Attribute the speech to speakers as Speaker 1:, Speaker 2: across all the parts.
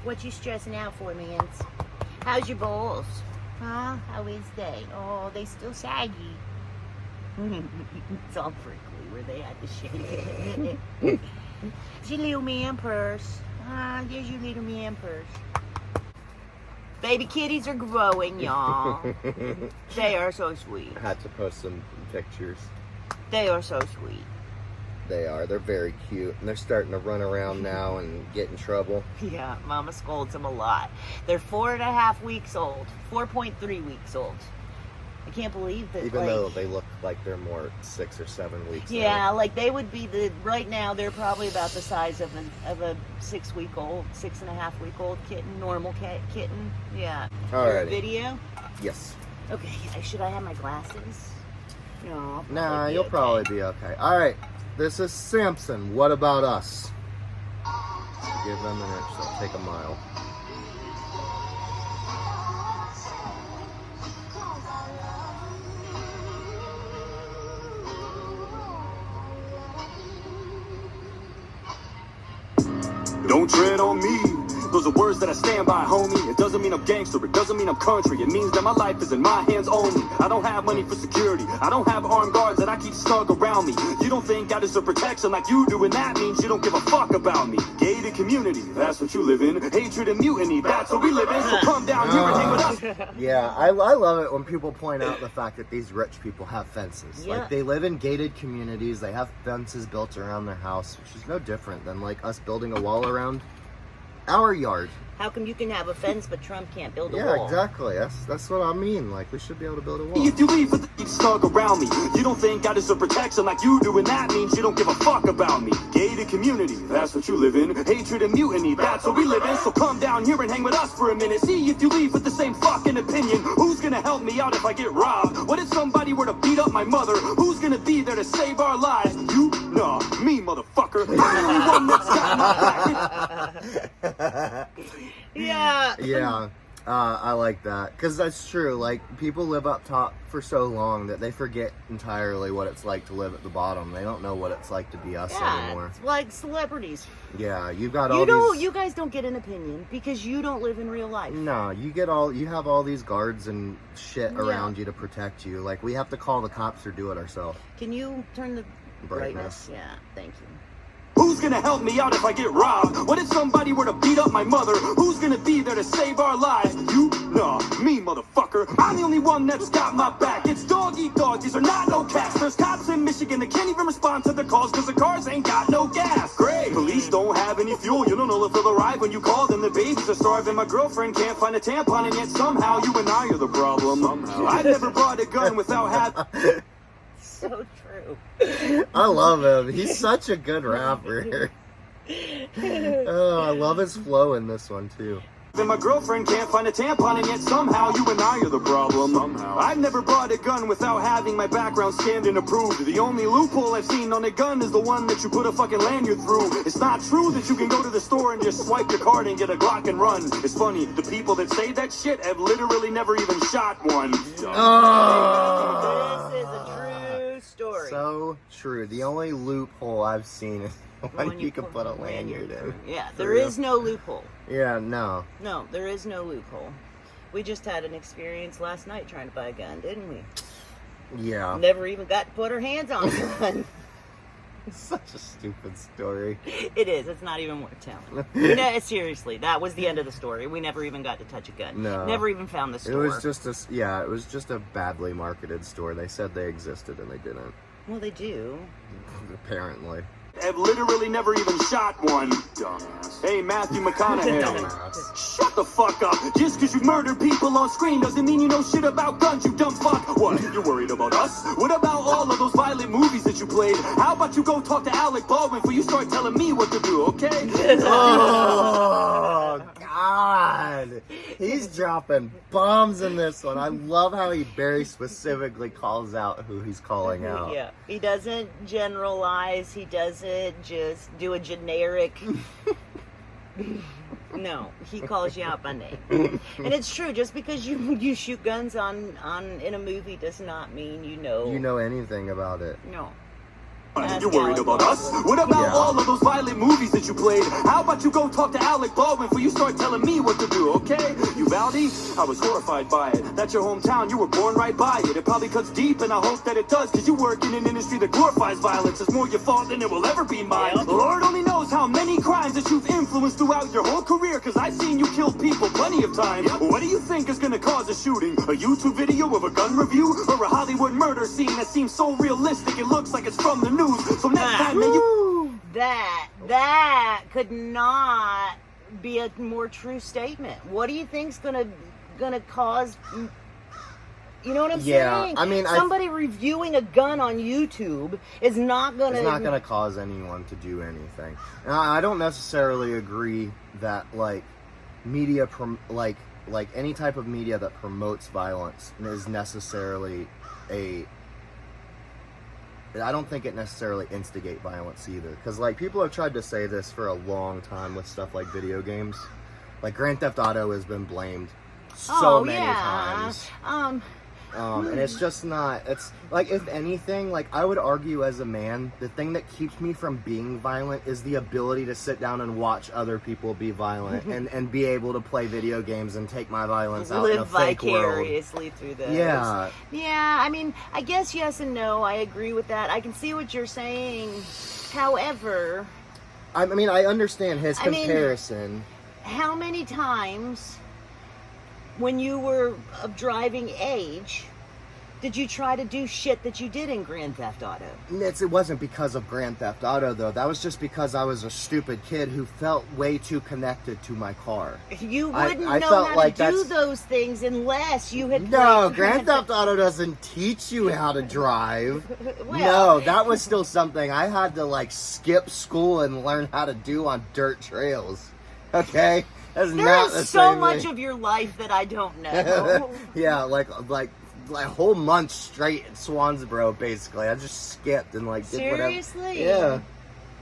Speaker 1: What you stressing out for, mans? How's your balls? Huh? How is they? Oh, they still saggy. It's all prickly where they had to shave it. It's your little man purse. Ah, there's your little man purse. Baby kitties are growing, y'all. They are so sweet.
Speaker 2: I had to post some pictures.
Speaker 1: They are so sweet.
Speaker 2: They are. They're very cute. And they're starting to run around now and get in trouble.
Speaker 1: Yeah, Mama scolds them a lot. They're 4.5 weeks old. 4.3 weeks old. I can't believe that.
Speaker 2: Even though they look like they're more 6 or 7 weeks
Speaker 1: yeah,
Speaker 2: old.
Speaker 1: like they would be right now they're probably about the size of a 6-week-old, 6.5-week-old kitten, normal kitten. Yeah.
Speaker 2: Alrighty.
Speaker 1: Video?
Speaker 2: Yes.
Speaker 1: Okay, should I have my glasses? No.
Speaker 2: Nah, you'll probably be okay. Alright, this is Samson. What about us? Give them an inch, so take a mile.
Speaker 3: Don't tread on me. Those are words that I stand by, homie. It doesn't mean I'm gangster, it doesn't mean I'm country. It means that my life is in my hands only. I don't have money for security. I don't have armed guards that I keep snug around me. You don't think I deserve protection like you do, and that means you don't give a fuck about me. Gated community, that's what you live in. Hatred and mutiny, that's what we live in. So come down here and hang with us.
Speaker 2: Yeah, I love it when people point out the fact that these rich people have fences.
Speaker 1: Yeah.
Speaker 2: Like, they live in gated communities. They have fences built around their house, which is no different than, like, us building a wall around our yard.
Speaker 1: How come you can have a fence but Trump can't build a
Speaker 2: Yeah,
Speaker 1: wall?
Speaker 2: exactly. That's what I mean. Like, we should be able to build a wall.
Speaker 3: If you leave with the keep snug around me, you don't think I deserve protection like you do, and that means you don't give a fuck about me. Gated community, that's what you live in. Hatred and mutiny, that's what we live in. So come down here and hang with us for a minute. See if you leave with the same fucking opinion. Who's gonna help me out if I get robbed? What if somebody were to beat up my mother? Who's gonna be there to save our lives? You? Nah, me, motherfucker. I'm the only one that's got my back.
Speaker 1: Yeah.
Speaker 2: Yeah, I like that. Because that's true. Like, people live up top for so long that they forget entirely what it's like to live at the bottom. They don't know what it's like to be us anymore.
Speaker 1: It's like celebrities.
Speaker 2: Yeah, you've got all these...
Speaker 1: You guys don't get an opinion because you don't live in real life.
Speaker 2: No, you have all these guards and shit around you to protect you. Like, we have to call the cops or do it ourselves.
Speaker 1: Can you turn the
Speaker 2: Brightness.
Speaker 1: Yeah, thank you.
Speaker 3: Who's gonna help me out if I get robbed? What if somebody were to beat up my mother? Who's gonna be there to save our lives? You? Nah, me, motherfucker. I'm the only one that's got my back. It's dog eat dog, these are not no cats. There's cops in Michigan that can't even respond to the calls because the cars ain't got no gas. Great. Police don't have any fuel. You don't know if they'll arrive when you call them. The babies are starving. My girlfriend can't find a tampon, and yet somehow you and I are the problem. I've never brought a gun without having...
Speaker 1: So true.
Speaker 2: I love him. He's such a good rapper. Oh, I love his flow in this one, too.
Speaker 3: Then my girlfriend can't find a tampon, and yet somehow you and I are the problem. I've never brought a gun without having my background scanned and approved. The only loophole I've seen on a gun is the one that you put a fucking lanyard through. It's not true that you can go to the store and just swipe your card and get a Glock and run. It's funny, the people that say that shit have literally never even shot one.
Speaker 2: Oh,
Speaker 1: This is a true story.
Speaker 2: so true. The only loophole I've seen is when you can put a lanyard in.
Speaker 1: Yeah, there is no loophole.
Speaker 2: Yeah, no.
Speaker 1: No, there is no loophole. We just had an experience last night trying to buy a gun, didn't we?
Speaker 2: Yeah.
Speaker 1: Never even got to put our hands on a gun.
Speaker 2: It's such a stupid story.
Speaker 1: It is. It's not even worth telling. No, seriously, that was the end of the story. We never even got to touch a gun.
Speaker 2: No.
Speaker 1: Never even found the
Speaker 2: It
Speaker 1: store.
Speaker 2: was just a badly marketed store. They said they existed and they didn't.
Speaker 1: Well, they do.
Speaker 2: Apparently.
Speaker 3: Have literally never even shot one. Dumbass. Hey, Matthew McConaughey.
Speaker 2: Dumbass.
Speaker 3: Shut the fuck up. Just because you murdered people on screen doesn't mean you know shit about guns, you dumb fuck. What? You're worried about us? What about all of those violent movies that you played? How about you go talk to Alec Baldwin before you start telling me what to do, okay?
Speaker 2: Oh, God. He's dropping bombs in this one. I love how he very specifically calls out who he's calling out.
Speaker 1: Yeah. He doesn't generalize. He doesn't just do a generic. No, he calls you out by name. And it's true. Just because you shoot guns in a movie does not mean you know
Speaker 2: anything about it.
Speaker 1: No.
Speaker 3: You're worried about us? What about all of those violent movies that you played? How about you go talk to Alec Baldwin before you start telling me what to do, okay? Uvalde, I was horrified by it. That's your hometown, you were born right by it. It probably cuts deep, and I hope that it does, because you work in an industry that glorifies violence. It's more your fault than it will ever be mine. Lord only knows how many crimes that you've influenced throughout your whole career, because I've seen you kill people plenty of times. What do you think is going to cause a shooting? A YouTube video of a gun review? Or a Hollywood murder scene that seems so realistic it looks like it's from the news? So next time, man, you...
Speaker 1: That could not be a more true statement. What do you think's gonna cause? You know what I'm saying?
Speaker 2: I mean,
Speaker 1: somebody reviewing a gun on YouTube is not gonna.
Speaker 2: It's not gonna cause anyone to do anything. And I don't necessarily agree that like media, like any type of media that promotes violence is necessarily I don't think it necessarily instigate violence either. Because, like, people have tried to say this for a long time with stuff like video games. Like, Grand Theft Auto has been blamed so many times. And it's just not, it's, like, if anything, like, I would argue as a man, the thing that keeps me from being violent is the ability to sit down and watch other people be violent and be able to play video games and take my violence out in a fake world.
Speaker 1: Live vicariously through those.
Speaker 2: Yeah.
Speaker 1: Yeah, I mean, I guess yes and no. I agree with that. I can see what you're saying. However...
Speaker 2: I mean, I understand his comparison.
Speaker 1: How many times... when you were of driving age, did you try to do shit that you did in Grand Theft Auto?
Speaker 2: It wasn't because of Grand Theft Auto, though. That was just because I was a stupid kid who felt way too connected to my car.
Speaker 1: You wouldn't know how to do those things unless you had
Speaker 2: No, Grand Theft Auto doesn't teach you how to drive.
Speaker 1: Well,
Speaker 2: no, that was still something I had to, like, skip school and learn how to do on dirt trails. Okay? That's not the
Speaker 1: There's so
Speaker 2: same
Speaker 1: much
Speaker 2: thing.
Speaker 1: of your life that I don't know.
Speaker 2: Yeah, like a whole month straight at Swansboro, basically. I just skipped and like did whatever.
Speaker 1: Seriously?
Speaker 2: Yeah.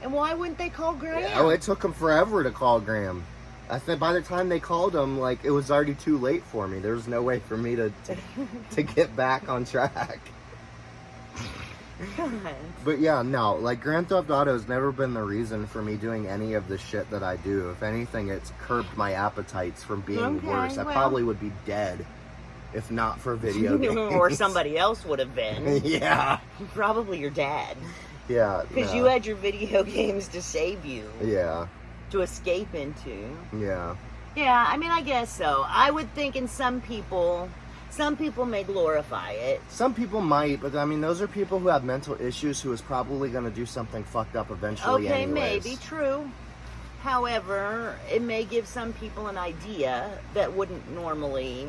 Speaker 1: And why wouldn't they call Graham?
Speaker 2: Yeah, it took them forever to call Graham. I think by the time they called him, like it was already too late for me. There was no way for me to get back on track.
Speaker 1: God.
Speaker 2: But yeah, no, like Grand Theft Auto has never been the reason for me doing any of the shit that I do. If anything, it's curbed my appetites from being worse. I probably would be dead if not for video games.
Speaker 1: Or somebody else would have been.
Speaker 2: Yeah.
Speaker 1: Probably your dad.
Speaker 2: Yeah.
Speaker 1: Because you had your video games to save you.
Speaker 2: Yeah.
Speaker 1: To escape into.
Speaker 2: Yeah.
Speaker 1: Yeah, I mean, I guess so. I would think in some people may glorify it.
Speaker 2: Some people might, but I mean, those are people who have mental issues who is probably going to do something fucked up eventually
Speaker 1: Okay,
Speaker 2: anyways.
Speaker 1: maybe, true. However, it may give some people an idea that wouldn't normally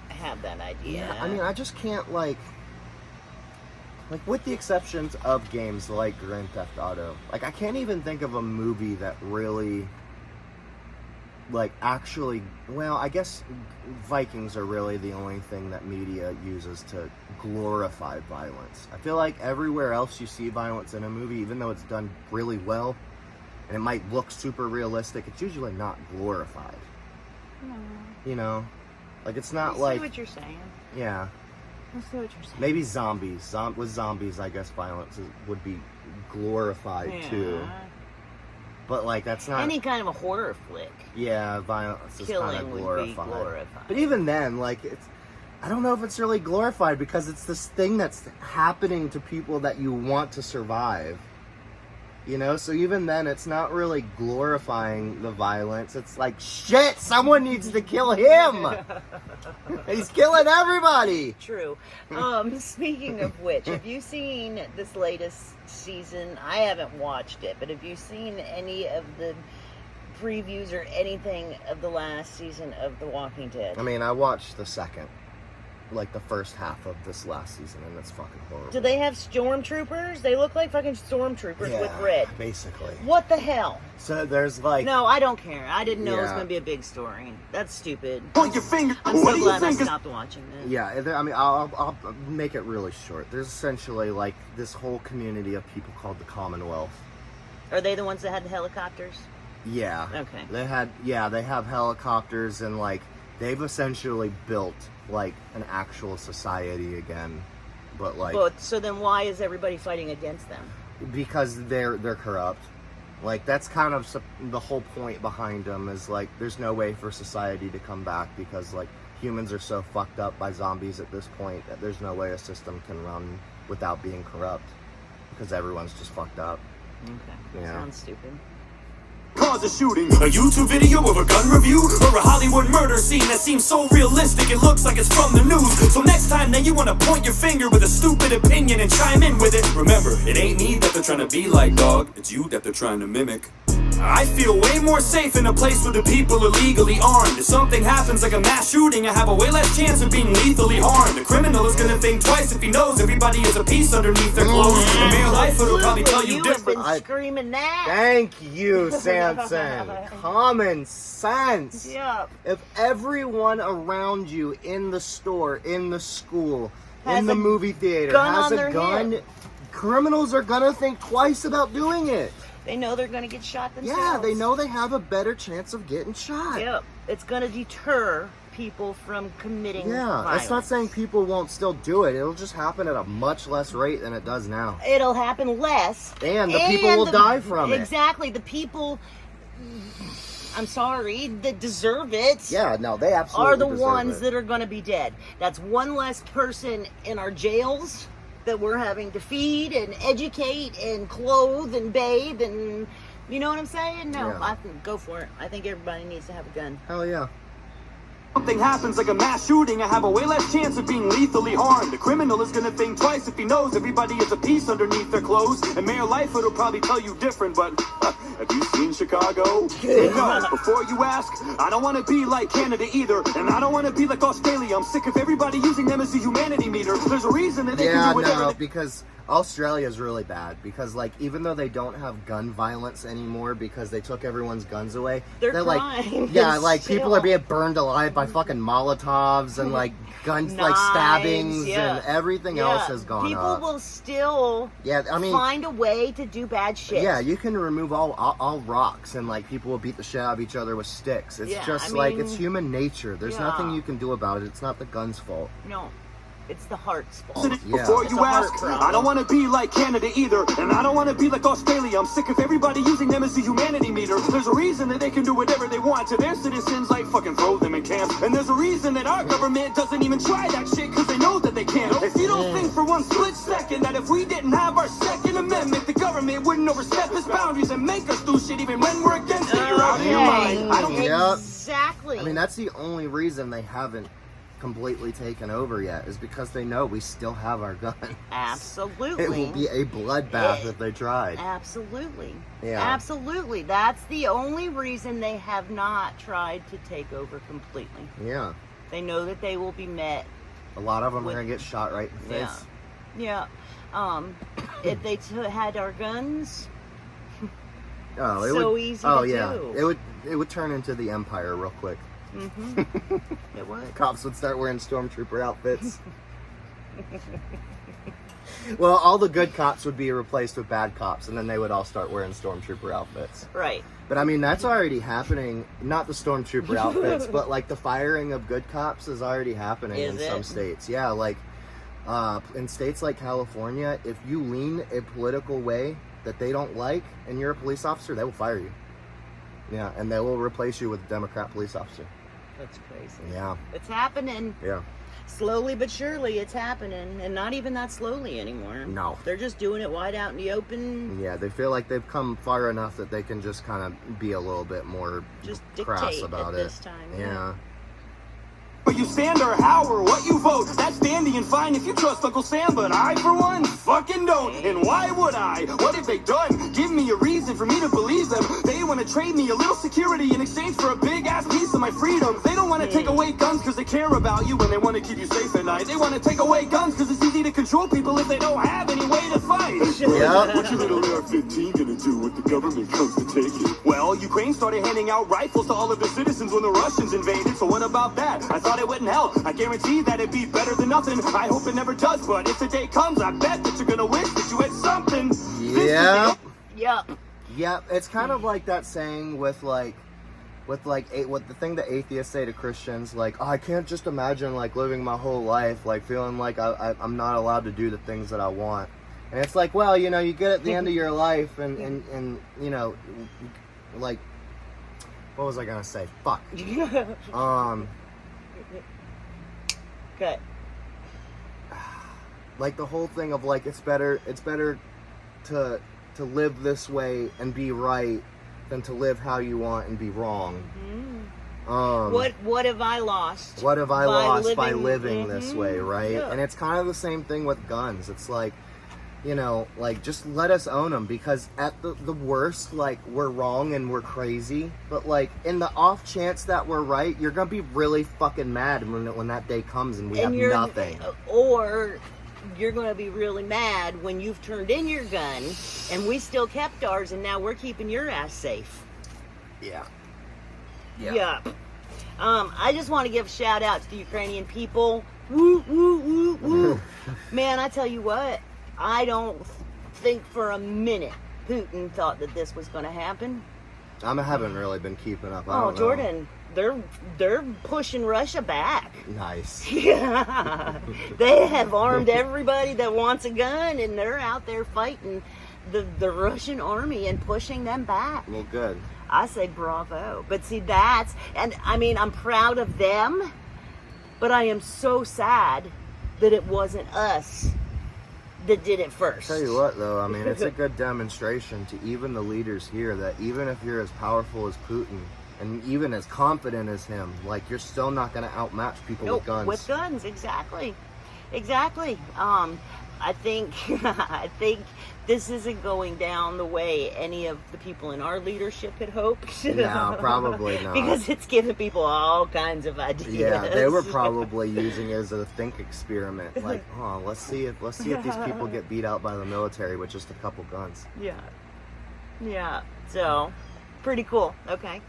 Speaker 1: have that idea.
Speaker 2: Yeah, I mean, I just can't, like, with the exceptions of games like Grand Theft Auto, like, I can't even think of a movie that really, like, actually, well, I guess Vikings are really the only thing that media uses to glorify violence. I feel like everywhere else you see violence in a movie, even though it's done really well, and it might look super realistic, it's usually not glorified.
Speaker 1: No.
Speaker 2: You know? Like, it's not
Speaker 1: I
Speaker 2: like...
Speaker 1: see what you're saying.
Speaker 2: Yeah.
Speaker 1: I see what you're saying.
Speaker 2: Maybe zombies. With zombies, I guess violence would be glorified, too. But, like, that's not...
Speaker 1: Any kind of a horror flick.
Speaker 2: Yeah, violence is kind of glorified.
Speaker 1: Would be glorified.
Speaker 2: But even then, like, it's... I don't know if it's really glorified because it's this thing that's happening to people that you want to survive. You know? So even then, it's not really glorifying the violence. It's like, shit, someone needs to kill him! He's killing everybody!
Speaker 1: True. Speaking of which, have you seen this latest season? I haven't watched it, but have you seen any of the previews or anything of the last season of The Walking Dead?
Speaker 2: I mean, I watched the first half of this last season, and it's fucking horrible.
Speaker 1: Do they have stormtroopers? They look like fucking stormtroopers with red.
Speaker 2: Basically.
Speaker 1: What the hell?
Speaker 2: So there's like...
Speaker 1: No, I don't care. I didn't know it was going to be a big story. That's stupid.
Speaker 3: Point your finger.
Speaker 1: I'm so glad I stopped watching it.
Speaker 2: Yeah, I mean, I'll make it really short. There's essentially like this whole community of people called the Commonwealth.
Speaker 1: Are they the ones that had the helicopters?
Speaker 2: Yeah.
Speaker 1: Okay.
Speaker 2: They have helicopters, and like they've essentially built like an actual society again but like,
Speaker 1: so then why is everybody fighting against them?
Speaker 2: because they're corrupt. Like, that's kind of the whole point behind them, is like there's no way for society to come back because like humans are so fucked up by zombies at this point that there's no way a system can run without being corrupt because everyone's just fucked up.
Speaker 1: Okay,
Speaker 2: Yeah.
Speaker 1: sounds stupid.
Speaker 3: Cause a shooting, a YouTube video of a gun review, or a Hollywood murder scene that seems so realistic it looks like it's from the news. So next time that you wanna point your finger with a stupid opinion and chime in with it, remember, it ain't me that they're trying to be like, dog, it's you that they're trying to mimic. I feel way more safe in a place where the people are legally armed. If something happens like a mass shooting, I have a way less chance of being lethally harmed. The criminal is gonna think twice if he knows everybody is a piece underneath their clothes. In real life, it'll probably tell you different.
Speaker 1: Have been screaming that.
Speaker 2: Thank you, Samson. Common sense.
Speaker 1: Yeah.
Speaker 2: If everyone around you in the store, in the school,
Speaker 1: Has
Speaker 2: in the
Speaker 1: a
Speaker 2: movie theater
Speaker 1: gun
Speaker 2: has
Speaker 1: on
Speaker 2: a
Speaker 1: their
Speaker 2: gun,
Speaker 1: hip.
Speaker 2: criminals are gonna think twice about doing it.
Speaker 1: They know they're going to get shot themselves.
Speaker 2: Yeah, they know they have a better chance of getting shot.
Speaker 1: Yep. It's going to deter people from committing
Speaker 2: Yeah,
Speaker 1: violence.
Speaker 2: that's not saying people won't still do it. It'll just happen at a much less rate than it does now.
Speaker 1: It'll happen less.
Speaker 2: And the people will die from it.
Speaker 1: Exactly. The people, I'm sorry, that deserve it
Speaker 2: Yeah, no, they absolutely
Speaker 1: are the
Speaker 2: deserve
Speaker 1: ones
Speaker 2: it.
Speaker 1: that are going to be dead. That's one less person in our jails that we're having to feed and educate and clothe and bathe and, you know what I'm saying? No,
Speaker 2: Yeah.
Speaker 1: I think go for it. I think everybody needs to have a gun.
Speaker 2: Hell yeah.
Speaker 3: Something happens like a mass shooting, I have a way less chance of being lethally harmed. The criminal is gonna think twice if he knows everybody is a piece underneath their clothes. In real life, it'll probably tell you different, but have you seen Chicago? No, before you ask, I don't wanna be like Canada either, and I don't wanna be like Australia. I'm sick of everybody using them as a humanity meter. There's a reason that they
Speaker 2: Yeah,
Speaker 3: can do whatever
Speaker 2: no,
Speaker 3: they...
Speaker 2: because Australia's really bad. Because, like, even though they don't have gun violence anymore because they took everyone's guns away,
Speaker 1: They're
Speaker 2: like,
Speaker 1: crying.
Speaker 2: yeah, like,
Speaker 1: Still.
Speaker 2: people are being burned alive by fucking Molotovs and, like, guns, like,
Speaker 1: Knives,
Speaker 2: stabbings
Speaker 1: yeah.
Speaker 2: and everything
Speaker 1: Yeah,
Speaker 2: else has gone
Speaker 1: people
Speaker 2: up.
Speaker 1: will still
Speaker 2: Yeah, I mean,
Speaker 1: find a way to do bad shit.
Speaker 2: yeah, you can remove all rocks and, like, people will beat the shit out of each other with sticks. It's
Speaker 1: Yeah,
Speaker 2: just,
Speaker 1: I
Speaker 2: like,
Speaker 1: mean,
Speaker 2: it's human nature. There's
Speaker 1: yeah.
Speaker 2: nothing you can do about it. It's not the gun's fault.
Speaker 1: No, it's the heart's fault.
Speaker 2: Yeah.
Speaker 3: Before
Speaker 1: It's
Speaker 3: you
Speaker 1: a heart
Speaker 3: ask,
Speaker 1: problem.
Speaker 3: I don't want to be like Canada either, and I don't want to be like Australia. I'm sick of everybody using them as a humanity meter. There's a reason that they can do whatever they want to their citizens, like fucking throw them in camps. And there's a reason that our government doesn't even try that shit because they know that they can't. If you don't think for one split second that if we didn't have our Second Amendment, the government wouldn't overstep its boundaries and make us do shit even when we're against it, you're out of your mind. I don't
Speaker 2: Yep.
Speaker 1: Exactly.
Speaker 2: I mean, that's the only reason they haven't completely taken over yet, is because they know we still have our gun.
Speaker 1: Absolutely.
Speaker 2: It will be a bloodbath if they tried.
Speaker 1: Absolutely.
Speaker 2: Yeah.
Speaker 1: Absolutely. That's the only reason they have not tried to take over completely.
Speaker 2: Yeah.
Speaker 1: They know that they will be met.
Speaker 2: A lot of them
Speaker 1: With-
Speaker 2: are going to get shot right in the
Speaker 1: Yeah.
Speaker 2: face.
Speaker 1: Yeah. If they had our guns,
Speaker 2: Oh, it
Speaker 1: so
Speaker 2: would,
Speaker 1: easy
Speaker 2: oh,
Speaker 1: to
Speaker 2: yeah.
Speaker 1: do.
Speaker 2: It would turn into the Empire real quick.
Speaker 1: it would.
Speaker 2: Cops would start wearing stormtrooper outfits. Well, all the good cops would be replaced with bad cops, and then they would all start wearing stormtrooper outfits.
Speaker 1: Right.
Speaker 2: But I mean, that's already happening. Not the stormtrooper outfits, but like the firing of good cops is already happening
Speaker 1: Is
Speaker 2: in
Speaker 1: it?
Speaker 2: some states. Yeah, like in states like California, if you lean a political way that they don't like and you're a police officer, they will fire you. Yeah, and they will replace you with a Democrat police officer.
Speaker 1: That's crazy.
Speaker 2: Yeah,
Speaker 1: It's happening.
Speaker 2: yeah.
Speaker 1: Slowly but surely, it's happening. And not even that slowly anymore.
Speaker 2: No.
Speaker 1: They're just doing it wide out in the open.
Speaker 2: Yeah, they feel like they've come far enough that they can just kind of be a little bit more
Speaker 1: Just
Speaker 2: crass
Speaker 1: dictate
Speaker 2: about
Speaker 1: at
Speaker 2: it.
Speaker 1: this time.
Speaker 2: Yeah.
Speaker 3: Where you stand or how or what you vote, that's dandy and fine if you trust Uncle Sam, but I, for one, fucking don't. And why would I? What have they done? Give me a reason for me to believe them. They want to trade me a little security in exchange for a big-ass piece of my freedom. They don't want to take away guns because they care about you and they want to keep you safe at night. They want to take away guns because it's easy to control people if they don't have any way to fight.
Speaker 2: Yeah.
Speaker 3: What your little AR-15 gonna do when the government comes to take it? Well, Ukraine started handing out rifles to all of their citizens when the Russians invaded, so what about that? I thought it wouldn't help. I guarantee that it'd be better than nothing. I hope it never does, but if the day comes, I bet that you're gonna wish that you had something. This is the-
Speaker 2: Yeah.
Speaker 1: Yep.
Speaker 2: Yeah, it's kind of like that saying with like with like what the thing that atheists say to Christians, like, oh, I can't just imagine like living my whole life like feeling like I'm not allowed to do the things that I want. And it's like, well, you know, you get at the end of your life and you know, like, what was I gonna say? Fuck.
Speaker 1: Good.
Speaker 2: Like the whole thing of like it's better to live this way and be right than to live how you want and be wrong.
Speaker 1: What have I lost?
Speaker 2: What have I lost by living
Speaker 1: mm-hmm.
Speaker 2: this way, right?
Speaker 1: Yeah.
Speaker 2: And it's kind of the same thing with guns. It's like, you know, like just let us own them, because at the worst, like we're wrong and we're crazy, but like in the off chance that we're right, you're gonna be really fucking mad when that day comes and we have nothing.
Speaker 1: Or you're going to be really mad when you've turned in your gun and we still kept ours and now we're keeping your ass safe.
Speaker 2: Yeah.
Speaker 1: I just want to give a shout out to the Ukrainian people. Woo, woo, woo, woo. Man, I tell you what, I don't think for a minute Putin thought that this was going to happen.
Speaker 2: I haven't really been keeping up.
Speaker 1: Oh, Jordan, they're pushing Russia back.
Speaker 2: Nice.
Speaker 1: Yeah. They have armed everybody that wants a gun, and they're out there fighting the Russian army and pushing them back.
Speaker 2: Well, good.
Speaker 1: I say bravo. But see, and I mean, I'm proud of them, but I am so sad that it wasn't us that did it first.
Speaker 2: Tell you what, though, I mean, it's a good demonstration to even the leaders here that even if you're as powerful as Putin and even as confident as him, like, you're still not going to outmatch people with guns.
Speaker 1: With guns, exactly. I think this isn't going down the way any of the people in our leadership had hoped.
Speaker 2: No, probably not.
Speaker 1: Because it's giving people all kinds of ideas.
Speaker 2: Yeah, they were probably using it as a think experiment. Like, oh, let's see if these people get beat out by the military with just a couple guns.
Speaker 1: Yeah. So, pretty cool. Okay.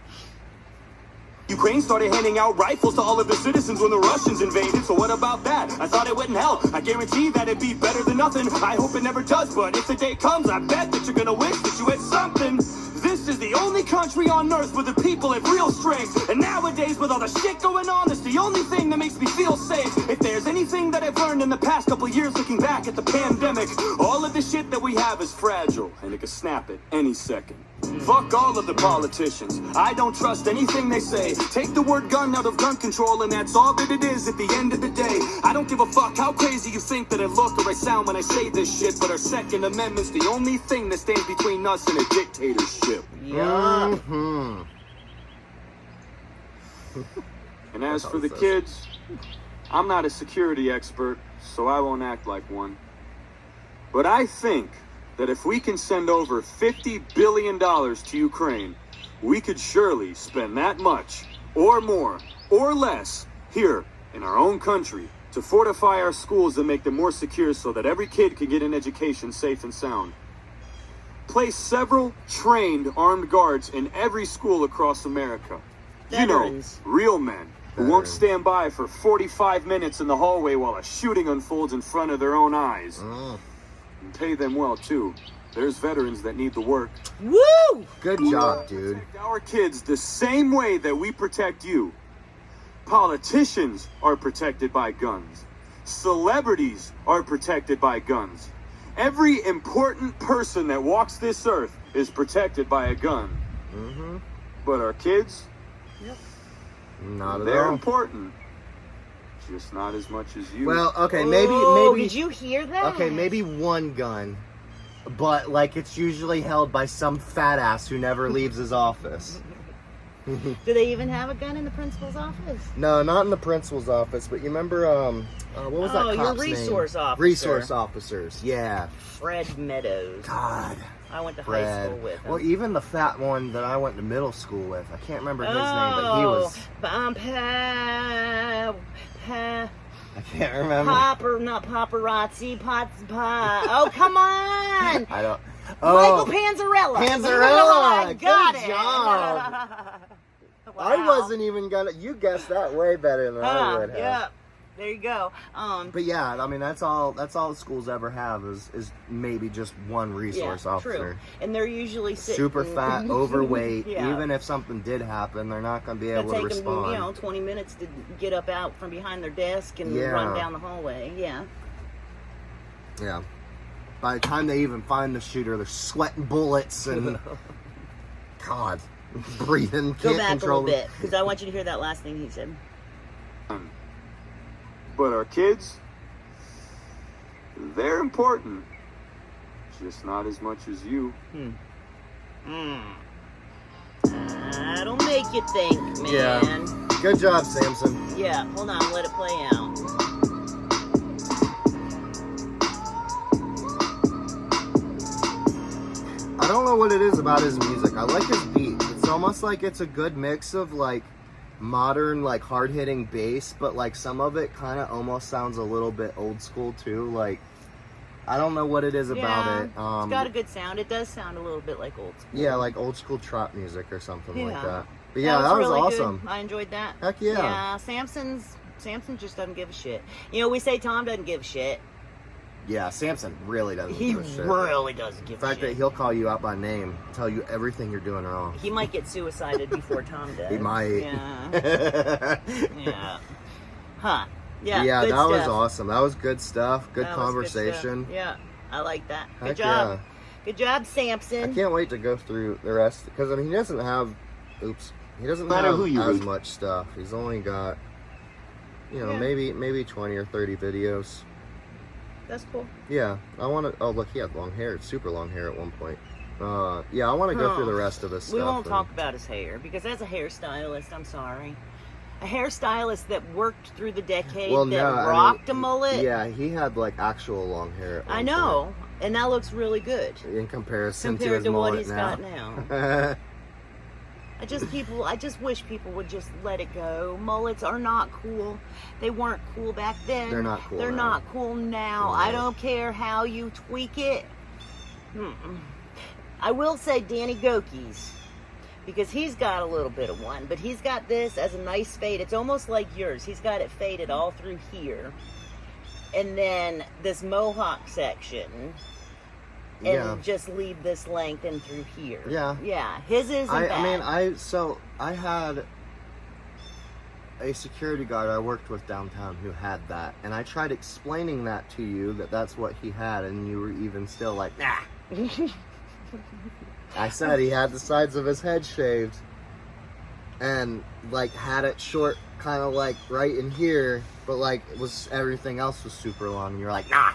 Speaker 3: Ukraine started handing out rifles to all of the citizens when the Russians invaded, so what about that? I thought it wouldn't help. I guarantee that it'd be better than nothing. I hope it never does, but if the day comes, I bet that you're gonna wish that you had something. This is the only country on earth where the people have real strength. And nowadays, with all the shit going on, it's the only thing that makes me feel safe. If there's anything that I've learned in the past couple of years looking back at the pandemic, all of the shit that we have is fragile, and it could snap at any second. Fuck all of the politicians. I don't trust anything they say. Take the word gun out of gun control, and that's all that it is at the end of the day. I don't give a fuck how crazy you think that I look or I sound when I say this shit, but our Second Amendment's the only thing that stands between us and a dictatorship.
Speaker 1: Yeah.
Speaker 2: Mm-hmm.
Speaker 3: And as for the kids, I'm not a security expert, so I won't act like one. But I think that if we can send over $50 billion to Ukraine, we could surely spend that much, or more, or less, here in our own country to fortify our schools and make them more secure so that every kid can get an education safe and sound. Place several trained armed guards in every school across America.
Speaker 1: Veterans.
Speaker 3: You know, real men who won't stand by for 45 minutes in the hallway while a shooting unfolds in front of their own eyes. And pay them well, too. There's veterans that need the work.
Speaker 1: Woo!
Speaker 2: Good job, dude.
Speaker 3: Protect our kids the same way that we protect you. Politicians are protected by guns. Celebrities are protected by guns. Every important person that walks this earth is protected by a gun.
Speaker 2: Mm-hmm.
Speaker 3: But our kids?
Speaker 1: Yep.
Speaker 2: Not at
Speaker 3: They're
Speaker 2: all.
Speaker 3: important. Just not as much as you.
Speaker 2: Well, okay,
Speaker 1: Oh,
Speaker 2: maybe.
Speaker 1: did you hear that?
Speaker 2: Okay, maybe one gun, but like it's usually held by some fat ass who never leaves his office.
Speaker 1: Do they even have a gun in the principal's office?
Speaker 2: No, not in the principal's office, but you remember, what was that
Speaker 1: your
Speaker 2: cop's
Speaker 1: resource
Speaker 2: name?
Speaker 1: officer.
Speaker 2: Resource officers, yeah.
Speaker 1: Fred Meadows.
Speaker 2: God.
Speaker 1: I went to high
Speaker 2: Fred.
Speaker 1: school with him.
Speaker 2: Well, even the fat one that I went to middle school with, I can't remember his name, but he was... I can't remember.
Speaker 1: Not paparazzi, oh, come on!
Speaker 2: I don't...
Speaker 1: Michael Panzarella.
Speaker 2: Panzarella!
Speaker 1: I got
Speaker 2: Good
Speaker 1: it.
Speaker 2: job.
Speaker 1: Wow.
Speaker 2: I wasn't even gonna... You guessed that way better than I would have.
Speaker 1: Yeah. There you go.
Speaker 2: But yeah, I mean that's all schools ever have is maybe just one resource officer.
Speaker 1: True. And they're usually sitting,
Speaker 2: super fat, overweight.
Speaker 1: Yeah.
Speaker 2: Even if something did happen, they're not going to be able to
Speaker 1: take
Speaker 2: respond.
Speaker 1: them, 20 minutes to get up out from behind their desk and run down the hallway. Yeah.
Speaker 2: Yeah. By the time they even find the shooter, they're sweating bullets and God, breathing.
Speaker 1: Go
Speaker 2: Can't
Speaker 1: back
Speaker 2: control
Speaker 1: a little bit because I want you to hear that last thing he said.
Speaker 3: But our kids, they're important. Just not as much as you.
Speaker 1: That'll make you think, man.
Speaker 2: Yeah. Good job, Samson.
Speaker 1: Yeah, hold on, let it play out.
Speaker 2: I don't know what it is about his music. I like his beat. It's almost like it's a good mix of like modern, like hard-hitting bass, but like some of it kind of almost sounds a little bit old school too. Like I don't know what it is about it.
Speaker 1: It's got a good sound. It does sound a little bit like old school.
Speaker 2: Yeah, like old school trap music or something like that. But
Speaker 1: that was really
Speaker 2: awesome.
Speaker 1: Good. I enjoyed that.
Speaker 2: Heck yeah.
Speaker 1: Yeah, Samson just doesn't give a shit. You know, we say Tom doesn't give a shit.
Speaker 2: Yeah, Samson really doesn't
Speaker 1: He
Speaker 2: give a shit.
Speaker 1: really doesn't give a shit.
Speaker 2: The fact that he'll call you out by name, tell you everything you're doing wrong.
Speaker 1: He might get suicided before Tom does.
Speaker 2: He might.
Speaker 1: Yeah. Yeah. Huh. Yeah.
Speaker 2: Yeah,
Speaker 1: good
Speaker 2: that was
Speaker 1: stuff.
Speaker 2: awesome. That was good stuff. Good
Speaker 1: That was
Speaker 2: conversation.
Speaker 1: good stuff. Yeah, I like that. Good
Speaker 2: Heck
Speaker 1: job.
Speaker 2: yeah.
Speaker 1: Good job,
Speaker 2: I
Speaker 1: Samson.
Speaker 2: can't wait to go through the rest because I mean he doesn't have
Speaker 3: Matter who you
Speaker 2: as
Speaker 3: root.
Speaker 2: much stuff. He's only got
Speaker 1: Yeah.
Speaker 2: maybe 20 or 30 videos.
Speaker 1: That's cool.
Speaker 2: Yeah, I want to. Oh look, he had long hair. Super long hair at one point. Yeah, I want to go through the rest of this stuff.
Speaker 1: We won't
Speaker 2: and-
Speaker 1: talk about his hair because as a hairstylist, I'm sorry. A hairstylist that worked through the decade rocked a mullet.
Speaker 2: Yeah, he had like actual long hair. At one
Speaker 1: I know, and that looks really good
Speaker 2: point in comparison to
Speaker 1: compared
Speaker 2: his
Speaker 1: to what
Speaker 2: mullet
Speaker 1: he's
Speaker 2: now.
Speaker 1: got now. I just wish people would just let it go. Mullets are not cool. They weren't cool back then.
Speaker 2: They're not cool
Speaker 1: They're
Speaker 2: now.
Speaker 1: not cool now.
Speaker 2: No.
Speaker 1: I don't care how you tweak it. I will say Danny Gokey's, because he's got a little bit of one, but he's got this as a nice fade. It's almost like yours. He's got it faded all through here. And then this mohawk section. And just leave this length in through here.
Speaker 2: Yeah.
Speaker 1: Yeah. His isn't bad.
Speaker 2: I mean, I had a security guard I worked with downtown who had that, and I tried explaining that to you that's what he had, and you were even still like, nah. I said he had the sides of his head shaved, and like had it short, kind of like right in here, but like everything else was super long. And you're like, nah.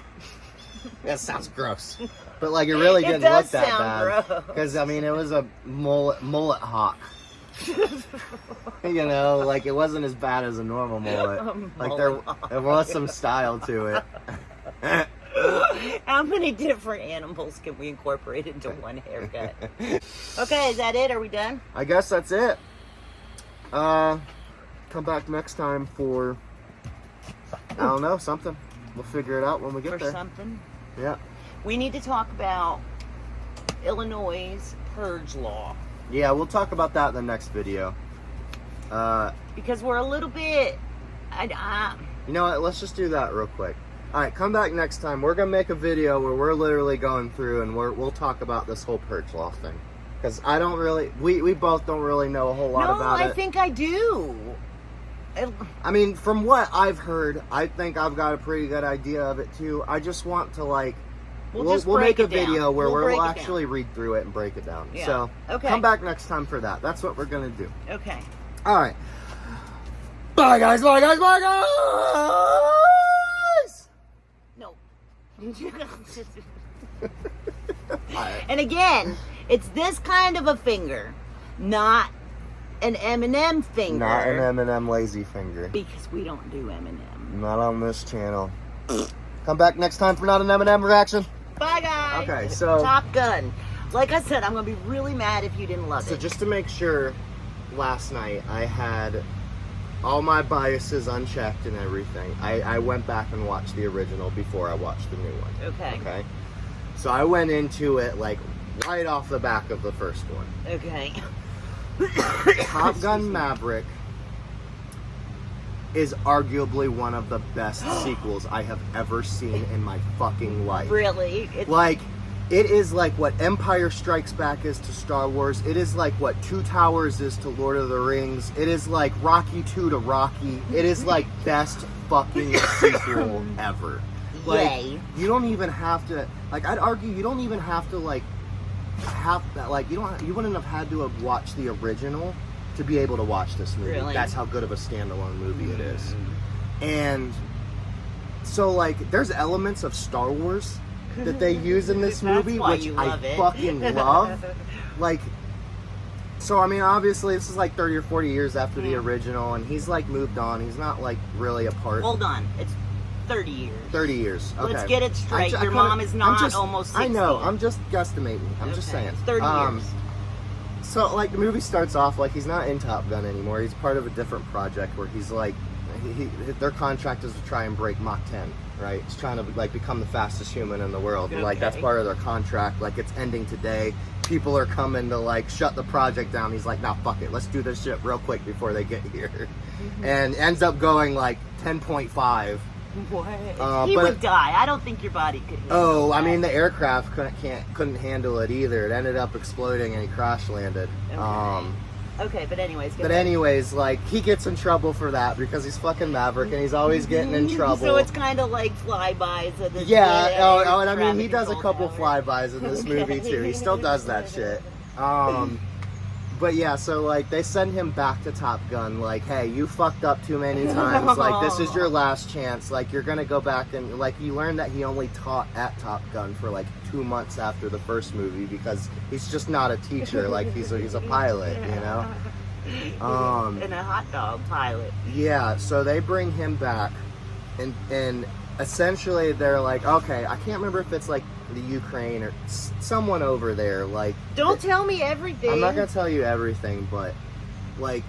Speaker 2: That sounds gross. But like it really didn't look that bad. Because I mean it was a mullet hawk. You know, like it wasn't as bad as a normal mullet. Like there was some style to it.
Speaker 1: How many different animals can we incorporate into one haircut? Okay, is that it? Are we done?
Speaker 2: I guess that's it. Come back next time for I don't know, something. We'll figure it out when we get there.
Speaker 1: Something.
Speaker 2: Yeah.
Speaker 1: We need to talk about Illinois' purge law.
Speaker 2: Yeah, we'll talk about that in the next video.
Speaker 1: Because we're a little bit...
Speaker 2: You know what? Let's just do that real quick. Alright, come back next time. We're going to make a video where we're literally going through and we'll talk about this whole purge law thing. Because I don't really... We both don't really know a whole lot about it.
Speaker 1: No, I think I do.
Speaker 2: I mean, from what I've heard, I think I've got a pretty good idea of it too. I just want to like... We'll make a video where we'll actually read through it and break it down.
Speaker 1: Yeah.
Speaker 2: So,
Speaker 1: okay.
Speaker 2: Come back next time for that. That's what we're going to do.
Speaker 1: Okay.
Speaker 2: Alright. Bye guys, bye guys, bye guys!
Speaker 1: No.
Speaker 2: Right.
Speaker 1: And again, it's this kind of a finger, not an M&M finger.
Speaker 2: Not an M&M lazy finger.
Speaker 1: Because we don't do M&M.
Speaker 2: Not on this channel. Come back next time for not an M&M reaction.
Speaker 1: Bye guys.
Speaker 2: Okay, so...
Speaker 1: Top Gun. Like I said, I'm going to be really mad if you didn't love it.
Speaker 2: So just to make sure, last night I had all my biases unchecked and everything. I went back and watched the original before I watched the new one.
Speaker 1: Okay.
Speaker 2: Okay. So I went into it like right off the back of the first one.
Speaker 1: Okay.
Speaker 2: Top Gun Maverick is arguably one of the best sequels I have ever seen in my fucking life.
Speaker 1: Really?
Speaker 2: Like, it is like what Empire Strikes Back is to Star Wars. It is like what Two Towers is to Lord of the Rings. It is like Rocky 2 to Rocky. It is like best fucking sequel ever. Like,
Speaker 1: Yay.
Speaker 2: you don't even have to, like, I'd argue you don't even have to, like, have that, like, you wouldn't have had to have watched the original to be able to watch this movie.
Speaker 1: Really?
Speaker 2: That's how good of a standalone movie it is. And so, like, there's elements of Star Wars that they use in this
Speaker 1: That's
Speaker 2: movie,
Speaker 1: why
Speaker 2: which
Speaker 1: you
Speaker 2: I
Speaker 1: love it.
Speaker 2: fucking love. Like, so, I mean, obviously, this is like 30 or 40 years after the original, and he's, like, moved on. He's not, like, really a part.
Speaker 1: Hold on. It's 30 years.
Speaker 2: 30 years. Okay.
Speaker 1: Let's get it straight. Your mom is not almost 60.
Speaker 2: I know. I'm just guesstimating. I'm just saying.
Speaker 1: It's 30 years.
Speaker 2: So, like, the movie starts off like he's not in Top Gun anymore. He's part of a different project where he's like, their contract is to try and break Mach 10, right? It's trying to, like, become the fastest human in the world.
Speaker 1: Okay.
Speaker 2: Like, that's part of their contract. Like, it's ending today. People are coming to, like, shut the project down. He's like, nah, fuck it. Let's do this shit real quick before they get here. And ends up going, like, 10.5.
Speaker 1: What? He
Speaker 2: but
Speaker 1: would die. I don't think your body could handle
Speaker 2: Oh, I
Speaker 1: that.
Speaker 2: mean, the aircraft couldn't handle it either. It ended up exploding and he crash landed.
Speaker 1: Okay, but anyways.
Speaker 2: But anyways, like, he gets in trouble for that because he's fucking Maverick and he's always getting in trouble.
Speaker 1: So it's kind of like flybys of the
Speaker 2: Yeah, oh, and I mean, he
Speaker 1: traffic
Speaker 2: does a couple
Speaker 1: control tower.
Speaker 2: flybys in this movie too. He still does that shit. But yeah, so, like, they send him back to Top Gun, like, hey, you fucked up too many times, like, this is your last chance, like, you're gonna go back and, like, you learn that he only taught at Top Gun for, like, 2 months after the first movie, because he's just not a teacher, like, he's a pilot, you know?
Speaker 1: And a hot dog pilot.
Speaker 2: Yeah, so they bring him back, and essentially they're like, okay, I can't remember if it's, like, the Ukraine or someone over there, like,
Speaker 1: Don't tell me everything.
Speaker 2: I'm not gonna tell you everything, but, like,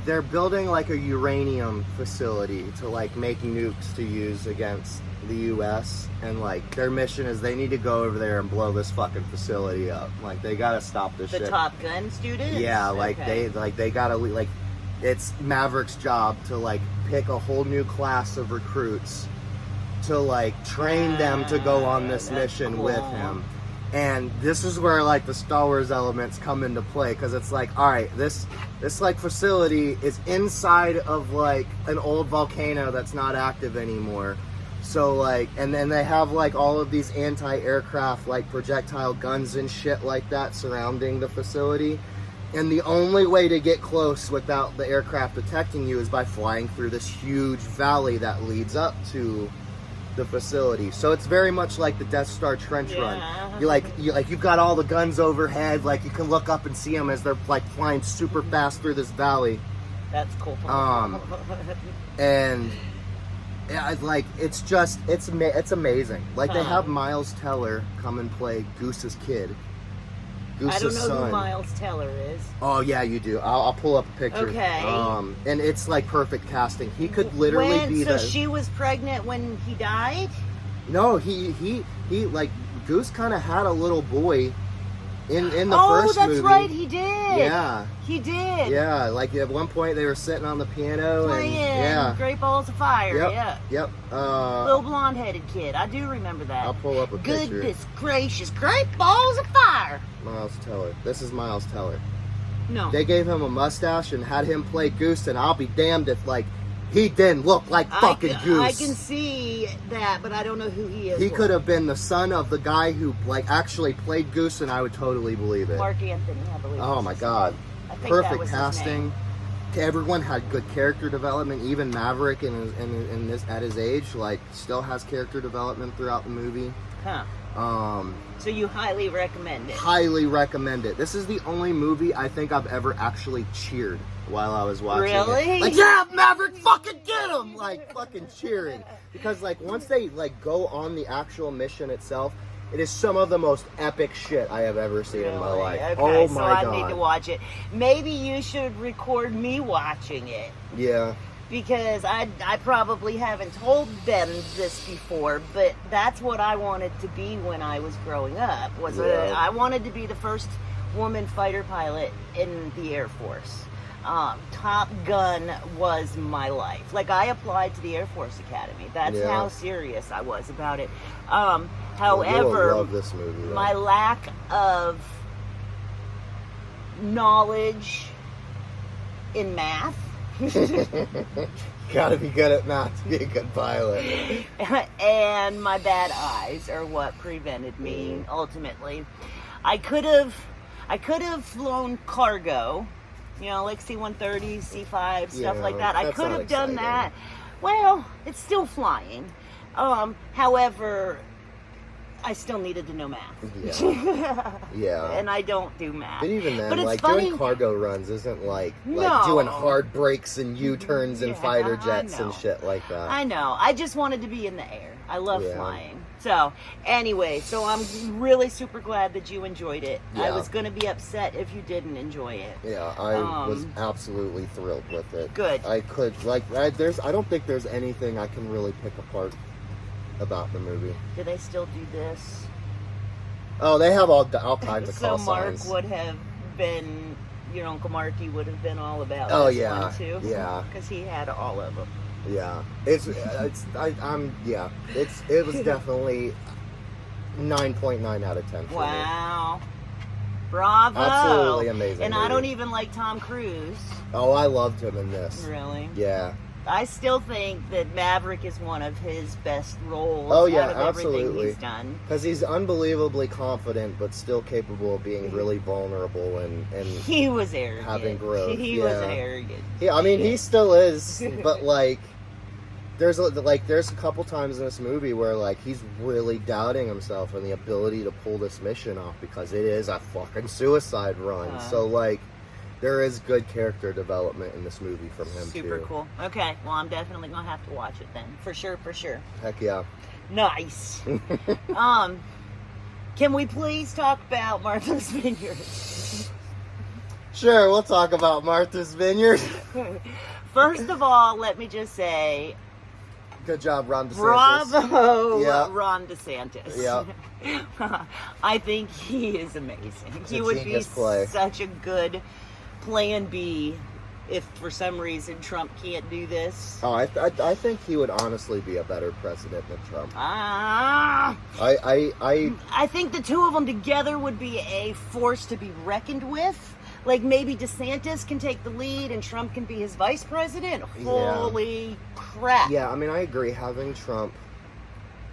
Speaker 2: they're building, like, a uranium facility to, like, make nukes to use against the U.S. and, like, their mission is they need to go over there and blow this fucking facility up. Like, they gotta stop this
Speaker 1: The
Speaker 2: shit.
Speaker 1: Top Gun students?
Speaker 2: Yeah, like,
Speaker 1: Okay.
Speaker 2: they gotta, like, it's Maverick's job to, like, pick a whole new class of recruits to, like, train them to go on this
Speaker 1: That's
Speaker 2: mission
Speaker 1: cool.
Speaker 2: with him. And this is where, like, the Star Wars elements come into play, because it's like, all right, this like facility is inside of, like, an old volcano that's not active anymore. So, like, and then they have, like, all of these anti-aircraft, like, projectile guns and shit like that surrounding the facility. And the only way to get close without the aircraft detecting you is by flying through this huge valley that leads up to the facility. So it's very much like the Death Star trench run. You've got all the guns overhead, like, you can look up and see them as they're, like, flying super fast through this valley.
Speaker 1: That's cool.
Speaker 2: And yeah, like, it's just, it's amazing. Like, they have Miles Teller come and play Goose's kid.
Speaker 1: I don't know
Speaker 2: son.
Speaker 1: who Miles Teller is.
Speaker 2: Oh yeah, you do. I'll pull up a picture.
Speaker 1: Okay.
Speaker 2: And it's like perfect casting. He could literally be
Speaker 1: so she was pregnant when he died?
Speaker 2: No, he like, Goose kind of had a little boy in the
Speaker 1: Oh,
Speaker 2: first
Speaker 1: that's
Speaker 2: movie.
Speaker 1: right, he did.
Speaker 2: Yeah.
Speaker 1: He did.
Speaker 2: Yeah, like, at one point they were sitting on the piano
Speaker 1: Playing
Speaker 2: and yeah.
Speaker 1: Great Balls of Fire.
Speaker 2: Yep.
Speaker 1: Yeah.
Speaker 2: Yep.
Speaker 1: Little blonde-headed kid. I do remember that.
Speaker 2: I'll pull up a picture.
Speaker 1: Goodness gracious, Great Balls of Fire.
Speaker 2: Miles Teller. This is Miles Teller.
Speaker 1: No.
Speaker 2: They gave him a mustache and had him play Goose, and I'll be damned if, like, he didn't look like fucking Goose.
Speaker 1: I can see that, but I don't know who he is.
Speaker 2: He could have been the son of the guy who, like, actually played Goose, and I would totally believe it.
Speaker 1: Mark Anthony, I believe.
Speaker 2: Oh my god.
Speaker 1: I think that
Speaker 2: Perfect
Speaker 1: was his
Speaker 2: casting.
Speaker 1: name.
Speaker 2: Everyone had good character development. Even Maverick in this at his age, like, still has character development throughout the movie.
Speaker 1: Huh. So you highly recommend it?
Speaker 2: Highly recommend it. This is the only movie I think I've ever actually cheered while I was watching
Speaker 1: Really?
Speaker 2: it. Like, yeah, Maverick, fucking get him! Like, fucking cheering. Because, like, once they, like, go on the actual mission itself, it is some of the most epic shit I have ever seen in my life.
Speaker 1: Okay,
Speaker 2: Oh
Speaker 1: so
Speaker 2: my god.
Speaker 1: I need to watch it. Maybe you should record me watching it.
Speaker 2: Yeah.
Speaker 1: Because I probably haven't told them this before, but that's what I wanted to be when I was growing up. I wanted to be the first woman fighter pilot in the Air Force. Top Gun was my life. Like, I applied to the Air Force Academy. That's how serious I was about it. However,
Speaker 2: you'll love this movie,
Speaker 1: my lack of knowledge in math
Speaker 2: gotta be good at math to be a good pilot.
Speaker 1: and my bad eyes are what prevented me ultimately. I could have flown cargo, you know, like C-130, C-5, stuff like that. I could have done that. Well, it's still flying. However, I still needed to know math.
Speaker 2: Yeah.
Speaker 1: And I don't do math.
Speaker 2: But even then,
Speaker 1: but it's
Speaker 2: like,
Speaker 1: funny.
Speaker 2: doing cargo runs isn't like
Speaker 1: No.
Speaker 2: doing hard brakes and U-turns and fighter jets
Speaker 1: I
Speaker 2: and
Speaker 1: know.
Speaker 2: shit like that.
Speaker 1: I know. I just wanted to be in the air. I love
Speaker 2: Yeah.
Speaker 1: flying. So, anyway, so I'm really super glad that you enjoyed it. I
Speaker 2: Yeah.
Speaker 1: was going to be upset if you didn't enjoy it.
Speaker 2: Yeah, I was absolutely thrilled with it.
Speaker 1: Good.
Speaker 2: I could, I don't think there's anything I can really pick apart about the movie.
Speaker 1: Do they still do this?
Speaker 2: Oh, they have all kinds of
Speaker 1: So
Speaker 2: call
Speaker 1: Mark
Speaker 2: signs.
Speaker 1: would have been, your Uncle Marky would have been all about
Speaker 2: Oh,
Speaker 1: this
Speaker 2: yeah,
Speaker 1: one too.
Speaker 2: yeah.
Speaker 1: Because he had all of them.
Speaker 2: Yeah, it was definitely 9.9 out of 10 for me.
Speaker 1: Wow. Bravo.
Speaker 2: Absolutely amazing
Speaker 1: And I
Speaker 2: movie.
Speaker 1: don't even like Tom Cruise.
Speaker 2: Oh, I loved him in this.
Speaker 1: Really?
Speaker 2: Yeah.
Speaker 1: I still think that Maverick is one of his best roles
Speaker 2: Oh, yeah,
Speaker 1: out of everything
Speaker 2: absolutely.
Speaker 1: he's done.
Speaker 2: Because he's unbelievably confident, but still capable of being really vulnerable and
Speaker 1: He was arrogant.
Speaker 2: having growth.
Speaker 1: He was arrogant.
Speaker 2: Yeah, I mean, he still is, but like, there's a couple times in this movie where like he's really doubting himself and the ability to pull this mission off because it is a fucking suicide run. So like, there is good character development in this movie from him too.
Speaker 1: Super cool. Okay, well, I'm definitely gonna have to watch it then, for sure.
Speaker 2: Heck yeah.
Speaker 1: Nice. Can we please talk about Martha's Vineyard?
Speaker 2: Sure, we'll talk about Martha's Vineyard.
Speaker 1: First of all, let me just say,
Speaker 2: Good job, Ron DeSantis.
Speaker 1: bravo,
Speaker 2: Yeah.
Speaker 1: Ron DeSantis.
Speaker 2: Yeah.
Speaker 1: I think he is amazing.
Speaker 2: It's
Speaker 1: He
Speaker 2: a
Speaker 1: would be
Speaker 2: genius play.
Speaker 1: such a good plan B if for some reason Trump can't do this.
Speaker 2: Oh, I think he would honestly be a better president than Trump.
Speaker 1: Ah,
Speaker 2: I
Speaker 1: think the two of them together would be a force to be reckoned with. Like, maybe DeSantis can take the lead and Trump can be his vice president. Holy crap.
Speaker 2: Yeah, I mean, I agree. Having Trump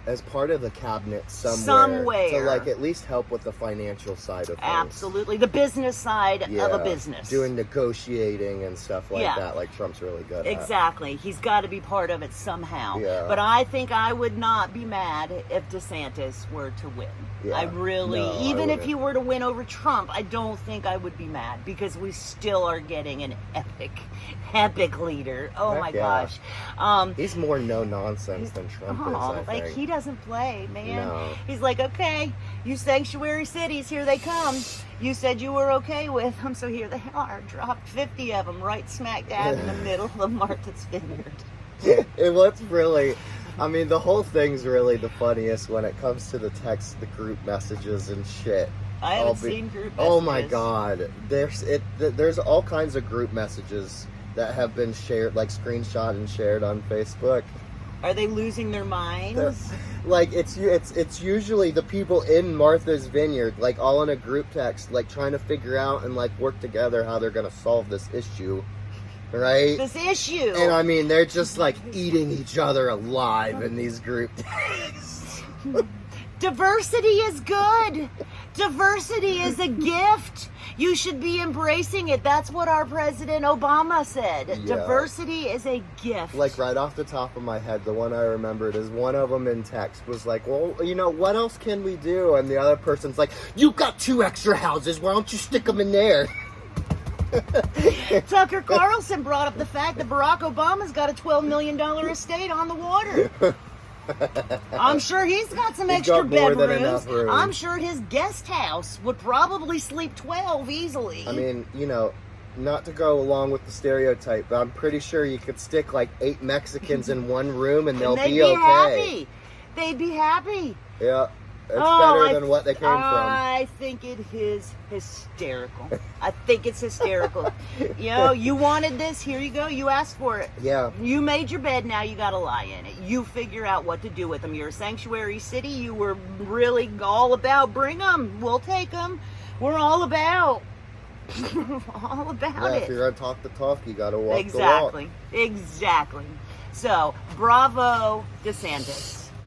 Speaker 2: as part of the cabinet somewhere to like at least help with the financial side of things.
Speaker 1: Absolutely. The business side of a business.
Speaker 2: Doing negotiating and stuff like that, like Trump's really good at.
Speaker 1: Exactly. He's got to be part of it somehow.
Speaker 2: Yeah.
Speaker 1: But I think I would not be mad if DeSantis were to win.
Speaker 2: Yeah.
Speaker 1: I really,
Speaker 2: No,
Speaker 1: even
Speaker 2: I
Speaker 1: if he were to win over Trump, I don't think I would be mad because we still are getting an epic leader. Oh
Speaker 2: Heck
Speaker 1: my
Speaker 2: yeah.
Speaker 1: gosh.
Speaker 2: He's more no nonsense than Trump is, I
Speaker 1: Like,
Speaker 2: think.
Speaker 1: he doesn't play, man.
Speaker 2: No.
Speaker 1: He's like, okay, you sanctuary cities, here they come. You said you were okay with them, so here they are. Dropped 50 of them right smack dab in the middle of Martha's Vineyard.
Speaker 2: And what's really, I mean, the whole thing's really the funniest when it comes to the group messages and shit.
Speaker 1: I haven't seen group messages.
Speaker 2: Oh my god, there's all kinds of group messages that have been shared, like screenshot and shared on Facebook.
Speaker 1: Are they losing their minds?
Speaker 2: Like it's usually the people in Martha's Vineyard, like all in a group text, like trying to figure out and like work together how they're gonna solve this issue, right?
Speaker 1: This issue.
Speaker 2: And I mean, they're just like eating each other alive in these group texts.
Speaker 1: Diversity is good. Diversity is a gift. You should be embracing it. That's what our President Obama said.
Speaker 2: Yeah.
Speaker 1: Diversity is a gift.
Speaker 2: Like right off the top of my head, the one I remembered is one of them in text was like, well, you know, what else can we do? And the other person's like, you've got 2 extra houses. Why don't you stick them in there?
Speaker 1: Tucker Carlson brought up the fact that Barack Obama's got a $12 million estate on the water. I'm sure he's got some extra
Speaker 2: got more than
Speaker 1: bedrooms.
Speaker 2: enough room.
Speaker 1: I'm sure his guest house would probably sleep 12 easily.
Speaker 2: I mean, you know, not to go along with the stereotype, but I'm pretty sure you could stick like 8 Mexicans in one room and they'll
Speaker 1: they'd
Speaker 2: be okay.
Speaker 1: happy. They'd be happy.
Speaker 2: Yeah. It's better than what they came from.
Speaker 1: I think it is hysterical. I think it's hysterical. You know, you wanted this, here you go. You asked for it.
Speaker 2: Yeah.
Speaker 1: You made your bed, now you got to lie in it. You figure out what to do with them. You're a sanctuary city. You were really all about bring them. We'll take them. We're all about. All about
Speaker 2: Yeah,
Speaker 1: it.
Speaker 2: if you're going to talk the talk, you got to walk
Speaker 1: Exactly.
Speaker 2: the walk.
Speaker 1: Exactly. So, bravo, DeSantis.